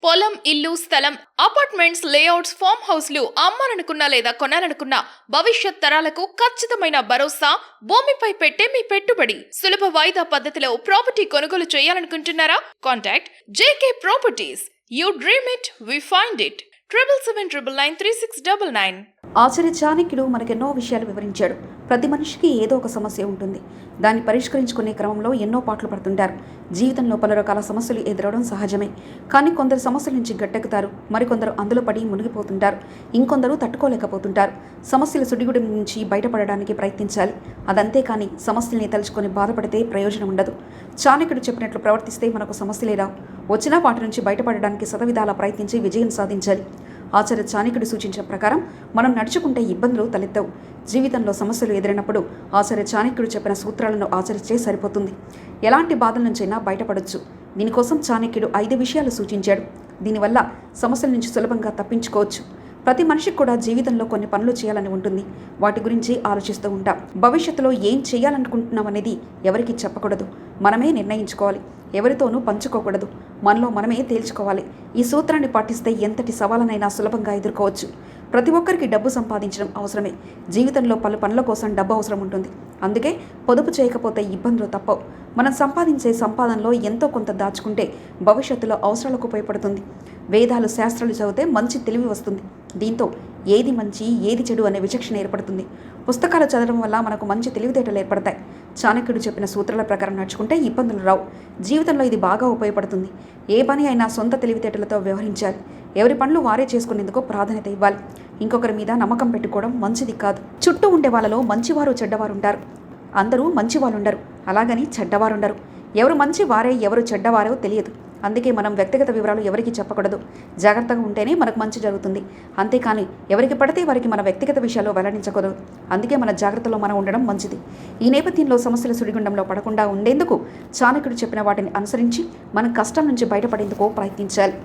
పొలం, ఇల్లు, స్థలం, అపార్ట్మెంట్స్, లేఅవుట్స్, ఫామ్ హౌస్లు అమ్మాలనుకున్నా లేదా కొనాలనుకున్నా భవిష్యత్ తరాలకు ఖచ్చితమైన భరోసా భూమిపై పెట్టే మీ పెట్టుబడి. సులభ వాయిదా పద్ధతిలో ప్రాపర్టీ కొనుగోలు చేయాలనుకుంటున్నారా? Contact JK properties. You dream it, we find it. 7799993699. ఆచార్య చాణక్యుడు మనకెన్నో విషయాలు వివరించాడు. ప్రతి మనిషికి ఏదో ఒక సమస్య ఉంటుంది. దాన్ని పరిష్కరించుకునే క్రమంలో ఎన్నో పాటలు పడుతుంటారు. జీవితంలో పలు రకాల సమస్యలు ఎదురవడం సహజమే. కానీ కొందరు సమస్యల నుంచి గట్టెక్కుతారు, మరికొందరు అందులో పడి మునిగిపోతుంటారు, ఇంకొందరు తట్టుకోలేకపోతుంటారు. సమస్యల సుడిగుడి నుంచి బయటపడడానికి ప్రయత్నించాలి. అదంతే కానీ సమస్యల్ని తలుచుకొని బాధపడితే ప్రయోజనం ఉండదు. చాణక్యుడు చెప్పినట్లు ప్రవర్తిస్తే మనకు సమస్యలే రావు. వచ్చినా వాటి నుంచి బయటపడడానికి శతవిధాలా ప్రయత్నించి విజయం సాధించాలి. ఆచార్య చాణక్యుడు సూచించిన ప్రకారం మనం నడుచుకుంటే ఇబ్బందులు తలెత్తవు. జీవితంలో సమస్యలు ఎదురైనప్పుడు ఆచార్య చాణక్యుడు చెప్పిన సూత్రాలను ఆచరిస్తే సరిపోతుంది. ఎలాంటి బాధల నుంచైనా బయటపడొచ్చు. దీనికోసం చాణక్యుడు 5 విషయాలు సూచించాడు. దీనివల్ల సమస్యల నుంచి సులభంగా తప్పించుకోవచ్చు. ప్రతి మనిషికి కూడా జీవితంలో కొన్ని పనులు చేయాలని ఉంటుంది. వాటి గురించి ఆలోచిస్తూ ఉంటాం. భవిష్యత్తులో ఏం చేయాలనుకుంటున్నాం అనేది ఎవరికి చెప్పకూడదు. మనమే నిర్ణయించుకోవాలి. ఎవరితోనూ పంచుకోకూడదు. మనలో మనమే తేల్చుకోవాలి. ఈ సూత్రాన్ని పాటిస్తే ఎంతటి సవాలనైనా సులభంగా ఎదుర్కోవచ్చు. ప్రతి ఒక్కరికి డబ్బు సంపాదించడం అవసరమే. జీవితంలో పలు పనుల కోసం డబ్బు అవసరం ఉంటుంది. అందుకే పొదుపు చేయకపోతే ఇబ్బందులు తప్పవు. మనం సంపాదించే సంపాదనలో ఎంతో కొంత దాచుకుంటే భవిష్యత్తులో అవసరాలకు ఉపయోగపడుతుంది. వేదాలు, శాస్త్రాలు చదివితే మంచి తెలివి వస్తుంది. దీంతో ఏది మంచి, ఏది చెడు అనే విచక్షణ ఏర్పడుతుంది. పుస్తకాలు చదవడం వల్ల మనకు మంచి తెలివితేటలు ఏర్పడతాయి. చాణక్యుడు చెప్పిన సూత్రాల ప్రకారం నడుచుకుంటే ఇబ్బందులు రావు. జీవితంలో ఇది బాగా ఉపయోగపడుతుంది. ఏ పని అయినా సొంత తెలివితేటలతో వ్యవహరించాలి. ఎవరి పనులు వారే చేసుకునేందుకు ప్రాధాన్యత ఇవ్వాలి. ఇంకొకరి మీద నమ్మకం పెట్టుకోవడం మంచిది కాదు. చుట్టూ ఉండే వాళ్ళలో మంచివారు, చెడ్డవారు ఉంటారు. అందరూ మంచివాళ్ళు ఉండరు, అలాగని చెడ్డవారు ఉండరు. ఎవరు మంచి వారే, ఎవరు చెడ్డవారో తెలియదు. అందుకే మనం వ్యక్తిగత వివరాలు ఎవరికి చెప్పకూడదు. జాగ్రత్తగా ఉంటేనే మనకు మంచి జరుగుతుంది. అంతేకాని ఎవరికి పడితే వారికి మన వ్యక్తిగత విషయాలు వెల్లడించకూడదు. అందుకే మన జాగ్రత్తలో మనం ఉండడం మంచిది. ఈ నేపథ్యంలో సమస్యల సుడిగుండంలో పడకుండా ఉండేందుకు చాణక్యుడు చెప్పిన వాటిని అనుసరించి మనం కష్టం నుంచి బయటపడేందుకు ప్రయత్నించాలి.